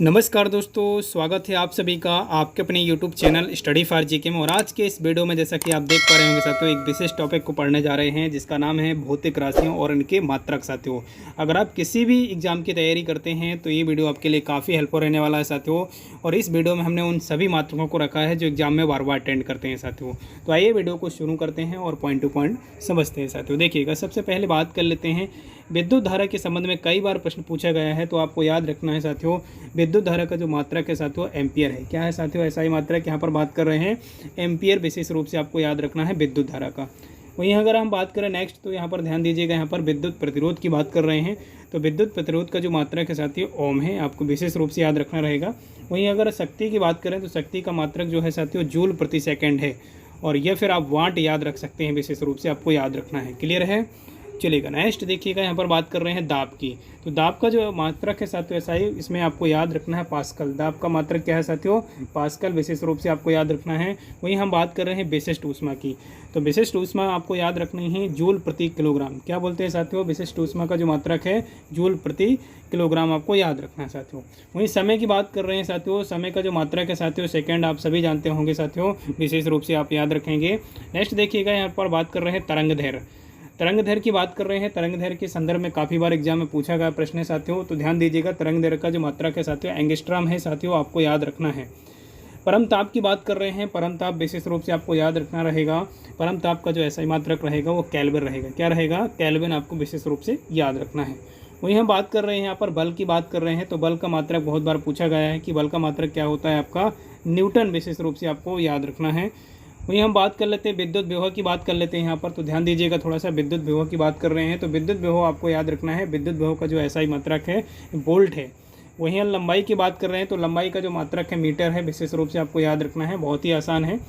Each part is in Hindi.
नमस्कार दोस्तों, स्वागत है आप सभी का आपके अपने YouTube channel study for GK में। और आज के इस वीडियो में जैसा कि आप देख पा रहे होंगे साथियों, एक विशेष टॉपिक को पढ़ने जा रहे हैं जिसका नाम है भौतिक राशियों और इनके मात्रक। साथियों, अगर आप किसी भी एग्जाम की तैयारी करते हैं तो ये वीडियो आपके लिए काफ़ी हेल्पफुल रहने वाला है साथियों। और इस वीडियो में हमने उन सभी मात्रकों को रखा है जो एग्जाम में बार बार अटेंड करते हैं साथियों। तो आइए वीडियो को शुरू करते हैं और पॉइंट टू पॉइंट समझते हैं साथियों। देखिएगा, सबसे पहले बात कर लेते हैं विद्युत धारा के संबंध में। कई बार प्रश्न पूछा गया है, तो आपको याद रखना है साथियों, विद्युत धारा का जो मात्रक है साथियों एम्पियर है। क्या है साथियों? ऐसा ही मात्रक यहाँ पर बात कर रहे हैं एम्पियर, विशेष रूप से आपको याद रखना है विद्युत धारा का। वहीं अगर हम बात करें नेक्स्ट, तो यहाँ पर ध्यान दीजिएगा, यहाँ पर विद्युत प्रतिरोध की बात कर रहे हैं। तो विद्युत प्रतिरोध का जो मात्रक है साथियों ओम है, आपको विशेष रूप से याद रखना रहेगा। वहीं अगर शक्ति की बात करें तो शक्ति का मात्रक जो है साथियों जूल प्रति सेकेंड है, और यह फिर आप वाट याद रख सकते हैं, विशेष रूप से आपको याद रखना है। क्लियर है? चलेगा। नेक्स्ट देखिएगा, यहाँ पर बात कर रहे हैं दाब की। तो दाब का जो मात्रक है साथियों ऐसा ही, इसमें आपको याद रखना है पास्कल। दाब का मात्रक क्या है साथियों? पास्कल, विशेष रूप से आपको याद रखना है। वहीं हम बात कर रहे हैं विशिष्ट ऊष्मा की। तो विशिष्ट ऊष्मा आपको याद रखनी है जूल प्रति किलोग्राम। क्या बोलते हैं साथियों? विशिष्ट ऊष्मा का जो मात्रक है जूल प्रति किलोग्राम, आपको याद रखना है साथियों। वहीं समय की बात कर रहे हैं साथियों, समय का जो मात्रक है साथियों सेकंड, आप सभी जानते होंगे साथियों, विशेष रूप से आप याद रखेंगे। नेक्स्ट देखिएगा, यहाँ पर बात कर रहे हैं तरंग दैर्घ्य। तरंग दैर्घ्य की बात कर रहे हैं। तरंग दैर्घ्य के संदर्भ में काफ़ी बार एग्जाम में पूछा गया प्रश्न है साथियों, तो ध्यान दीजिएगा, तरंग दैर्घ्य का जो मात्रक है साथियों एंगस्ट्रॉम है साथियों, आपको याद रखना है। परम ताप की बात कर रहे हैं। परम ताप विशेष रूप से आपको याद रखना रहेगा। परम ताप का जो ऐसा ही मात्रक रहेगा वो केल्विन रहेगा। क्या रहेगा? केल्विन, आपको विशेष रूप से याद रखना है। वहीं हम बात कर रहे हैं यहाँ पर बल की बात कर रहे हैं। तो बल का मात्रक बहुत बार पूछा गया है कि बल का मात्रक क्या होता है आपका न्यूटन, विशेष रूप से आपको याद रखना है। वहीं हम बात कर लेते हैं विद्युत विभव की बात कर लेते हैं यहाँ पर। तो ध्यान दीजिएगा, थोड़ा सा विद्युत विभव की बात कर रहे हैं। तो विद्युत विभव आपको याद रखना है, विद्युत विभव का जो ऐसा ही मात्रक है वोल्ट है। वहीं हम लंबाई की बात कर रहे हैं। तो लंबाई का जो मात्रक है मीटर है, विशेष रूप से आपको याद रखना है, बहुत ही आसान है।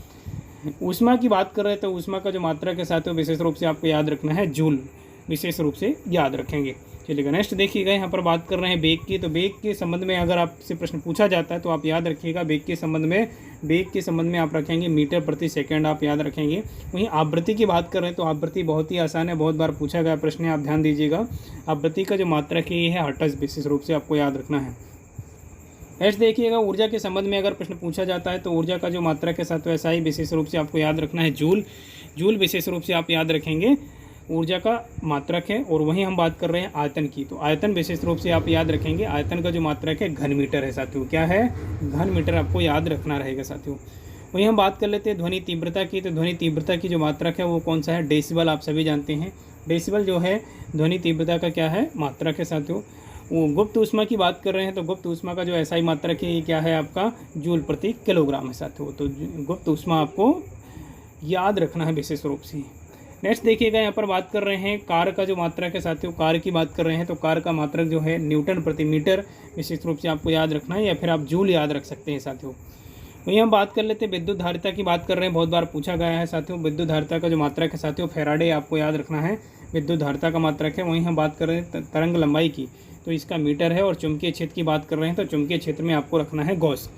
ऊष्मा की बात कर रहे हैं। तो ऊष्मा का जो मात्रक है साथियों विशेष रूप से आपको याद रखना है जूल, विशेष रूप से याद रखेंगे। चलिएगा, नेक्स्ट देखिएगा, यहाँ पर बात कर रहे हैं वेग की। तो वेग के संबंध में अगर आपसे प्रश्न पूछा जाता है तो आप याद रखिएगा, वेग के संबंध में आप रखेंगे मीटर प्रति सेकंड, आप याद रखेंगे। वहीं आवृत्ति की बात कर रहे हैं। तो आवृत्ति बहुत ही आसान है, बहुत बार पूछा गया प्रश्न है, आप ध्यान दीजिएगा। आवृत्ति का जो मात्रक है ये है हर्ट्ज, विशेष रूप से आपको याद रखना है। नेक्स्ट देखिएगा, ऊर्जा के संबंध में अगर प्रश्न पूछा जाता है तो ऊर्जा का जो मात्रक है साथियों ऐसा ही, विशेष रूप से आपको याद रखना है जूल। जूल विशेष रूप से आप याद रखेंगे, ऊर्जा का मात्रक है। और वहीं हम बात कर रहे हैं आयतन की। तो आयतन विशेष रूप से आप याद रखेंगे, आयतन का जो मात्रक है घन मीटर है साथियों। क्या है? घन मीटर, आपको याद रखना रहेगा साथियों। वहीं हम बात कर लेते हैं ध्वनि तीव्रता की। तो ध्वनि तीव्रता की जो मात्रक है वो कौन सा है? डेसिबल, आप सभी जानते हैं। डेसिबल जो है ध्वनि तीव्रता का क्या है? मात्रक है साथियों। वो गुप्त ऊष्मा की बात कर रहे हैं। तो गुप्त ऊष्मा का जो ऐसा ही मात्रक है ये क्या है आपका? जूल प्रति किलोग्राम है साथियों। तो गुप्त ऊष्मा आपको याद रखना है विशेष रूप से। नेक्स्ट देखिएगा, यहाँ पर बात कर रहे हैं कार का जो मात्रक है साथियों, कार की बात कर रहे हैं। तो कार का मात्रक जो है न्यूटन प्रति मीटर, विशेष रूप से आपको याद रखना है, या फिर आप जूल याद रख सकते हैं साथियों। वहीं हम बात कर लेते हैं विद्युत धारिता की बात कर रहे हैं। बहुत बार पूछा गया है साथियों, विद्युत धारिता का जो मात्रक है साथियों फैराडे, आपको याद रखना है, विद्युत धारिता का मात्रक है। वहीं हम बात कर रहे हैं तरंग लंबाई की, तो इसका मीटर है। और चुंबकीय क्षेत्र की बात कर रहे हैं। तो चुंबकीय क्षेत्र में आपको रखना है गॉस।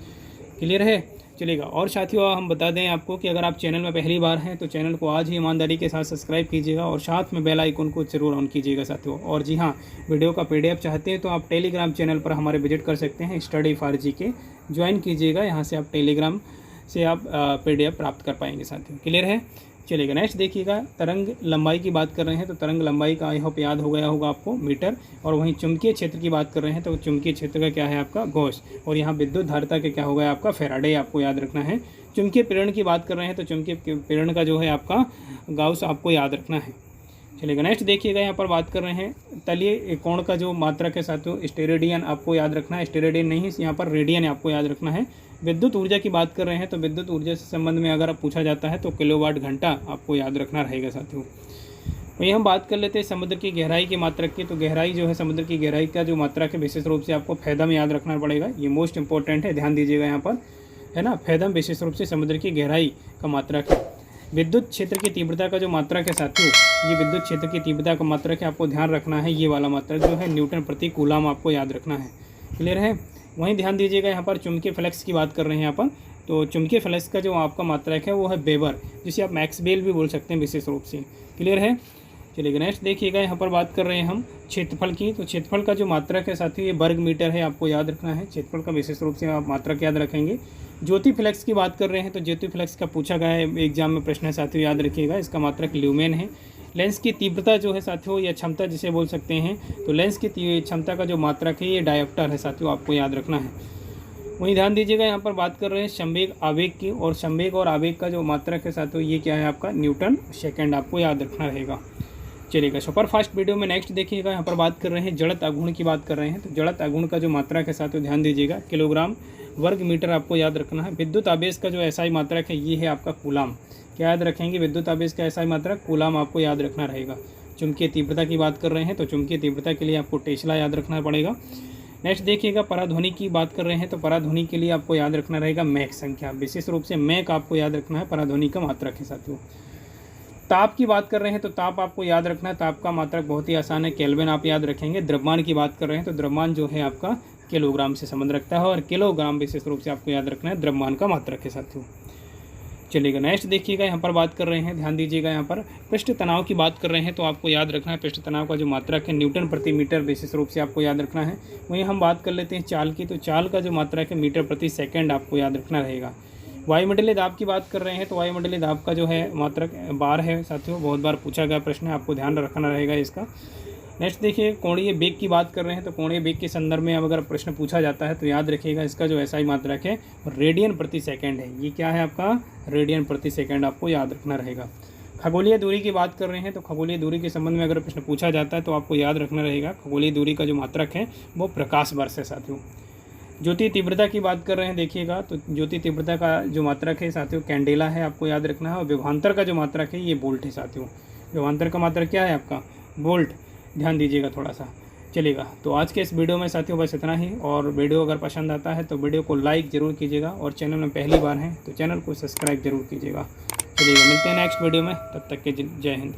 क्लियर है? चलेगा। और साथियों हम बता दें आपको कि अगर आप चैनल में पहली बार हैं तो चैनल को आज ही ईमानदारी के साथ सब्सक्राइब कीजिएगा और साथ में बेल आइकन को जरूर ऑन कीजिएगा साथियों। और जी हाँ, वीडियो का पीडीएफ चाहते हैं तो आप टेलीग्राम चैनल पर हमारे विजिट कर सकते हैं, स्टडी फॉर जीके ज्वाइन कीजिएगा। यहाँ से आप टेलीग्राम से आप पीडीएफ प्राप्त कर पाएंगे साथियों। क्लियर है? चलेगा। नेक्स्ट देखिएगा, तरंग लंबाई की बात कर रहे हैं। तो तरंग लंबाई का आई होप याद हो गया होगा आपको, मीटर। और वहीं चुंबकीय क्षेत्र की बात कर रहे हैं। तो चुंबकीय क्षेत्र का क्या है आपका? गॉस। और यहाँ विद्युत धारिता का क्या हो गया आपका? फैराडे, आपको याद रखना है। चुंबकीय प्रेरण की बात कर रहे हैं। तो चुंबकीय प्रेरण का जो है आपका गाउस, आपको याद रखना है। चलेगा। नेक्स्ट देखिएगा, यहाँ पर बात कर रहे हैं तलीय कोण का जो मात्रक है साथियों स्टेरेडियन, आपको याद रखना है। स्टेरेडियन नहीं, यहाँ पर रेडियन आपको याद रखना है। विद्युत ऊर्जा की बात कर रहे हैं। तो विद्युत ऊर्जा से संबंध में अगर पूछा जाता है तो किलोवाट घंटा आपको याद रखना रहेगा साथियों। वहीं हम बात कर लेते हैं समुद्र की गहराई की मात्रक की। तो गहराई जो है, समुद्र की गहराई का जो मात्रक है विशेष रूप से आपको फैदम याद रखना पड़ेगा। ये मोस्ट इंपॉर्टेंट है, ध्यान दीजिएगा यहाँ पर, है ना। फैदम विशेष रूप से समुद्र की गहराई का मात्रक है। विद्युत क्षेत्र की तीव्रता का जो मात्रक है साथियों, ये विद्युत क्षेत्र की तीव्रता का मात्रक है, आपको ध्यान रखना है। ये वाला मात्रक जो है न्यूटन प्रति कूलम, आपको याद रखना है। क्लियर है? वहीं ध्यान दीजिएगा, यहाँ पर चुंबकीय फ्लक्स की बात कर रहे हैं यहाँ पर। तो चुंबकीय फ्लक्स का जो आपका मात्रक है वो है वेबर, जिसे आप मैक्सवेल भी बोल सकते हैं विशेष रूप से। क्लियर है? चलिए नेक्स्ट देखिएगा, यहाँ पर बात कर रहे हैं हम क्षेत्रफल की। तो क्षेत्रफल का जो मात्रक है साथियों ये वर्ग मीटर है, आपको याद रखना है। क्षेत्रफल का विशेष रूप से आप मात्रक याद रखेंगे। ज्योतिफ्लेक्स की बात कर रहे हैं तो ज्योतिफ्लेक्स का पूछा गया है एग्जाम में प्रश्न है साथियों, याद रखिएगा। इसका मात्रक ल्यूमेन है। लेंस की तीव्रता जो है साथियों या क्षमता जिसे बोल सकते हैं, तो लेंस की क्षमता का जो मात्रक है ये डायोप्टर है साथियों, आपको याद रखना है। वहीं ध्यान दीजिएगा, यहाँ पर बात कर रहे हैं संवेग आवेग की, और संवेग और आवेग का जो मात्रक है साथियों ये क्या है आपका न्यूटन सेकंड, आपको याद रखना रहेगा। चलिएगा सुपर फास्ट वीडियो में नेक्स्ट देखिएगा, यहाँ पर बात कर रहे हैं जड़त आघूर्ण की बात कर रहे हैं। तो जड़त आघूर्ण का जो मात्रक है साथियों ध्यान दीजिएगा, किलोग्राम वर्ग मीटर आपको याद रखना है। विद्युत आवेश का जो एसआई मात्रक है ये है आपका कूलाम, क्या याद रखेंगे, विद्युत आवेश का एसआई मात्रक कूलाम आपको याद रखना रहेगा। चुंबकीय तीव्रता की बात कर रहे हैं तो चुंबकीय तीव्रता के लिए आपको टेस्ला याद रखना पड़ेगा। नेक्स्ट देखिएगा, पराध्वनि की बात कर रहे हैं तो पराध्वनि के लिए आपको याद रखना रहेगा मैक संख्या, विशेष रूप से मैक आपको याद रखना है, पराध्वनि का मात्रक है साथियों। ताप की बात कर रहे हैं तो ताप आपको याद रखना है, ताप का मात्रक बहुत ही आसान है, केल्विन आप याद रखेंगे। द्रव्यमान की बात कर रहे हैं तो द्रव्यमान जो है आपका किलोग्राम से संबंध रखता है, और किलोग्राम विशेष रूप से आपको याद रखना है, द्रव्यमान का मात्रक है साथियों। चलिएगा नेक्स्ट देखिएगा, यहाँ पर बात कर रहे हैं, ध्यान दीजिएगा, यहाँ पर पृष्ठ तनाव की बात कर रहे हैं तो आपको याद रखना है पृष्ठ तनाव का जो मात्रक है न्यूटन प्रति मीटर विशेष रूप से आपको याद रखना है। वहीं हम बात कर लेते हैं चाल की, तो चाल का जो मात्रक है मीटर प्रति सेकंड आपको याद रखना रहेगा। वायुमंडलीय दाब की बात कर रहे हैं तो वायुमंडलीय दाब का जो है मात्रक बार है साथियों, बहुत बार पूछा गया प्रश्न है, आपको ध्यान रखना रहेगा इसका। नेक्स्ट देखिए, कोणीय वेग की बात कर रहे हैं तो कोणीय वेग के संदर्भ में अगर प्रश्न पूछा जाता है तो याद रखिएगा इसका जो एसआई मात्रक है रेडियन प्रति सेकंड है। ये क्या है आपका रेडियन प्रति सेकंड, आपको याद रखना रहेगा। खगोलीय दूरी की बात कर रहे हैं तो खगोलीय दूरी के संबंध में अगर प्रश्न पूछा जाता है तो आपको याद रखना रहेगा खगोलीय दूरी का जो मात्रक है वो प्रकाश वर्ष है साथियों। ज्योति तीव्रता की बात कर रहे हैं देखिएगा, तो ज्योति तीव्रता का जो मात्रक है साथियों कैंडेला है, आपको याद रखना है। और विभवांतर का जो मात्रक है ये वोल्ट है साथियों, विभवांतर का मात्रक क्या है आपका वोल्ट, ध्यान दीजिएगा थोड़ा सा। चलेगा, तो आज के इस वीडियो में साथियों बस इतना ही, और वीडियो अगर पसंद आता है तो वीडियो को लाइक ज़रूर कीजिएगा, और चैनल में पहली बार हैं तो चैनल को सब्सक्राइब जरूर कीजिएगा। चलिएगा, मिलते हैं नेक्स्ट वीडियो में, तब तक के जय हिंद।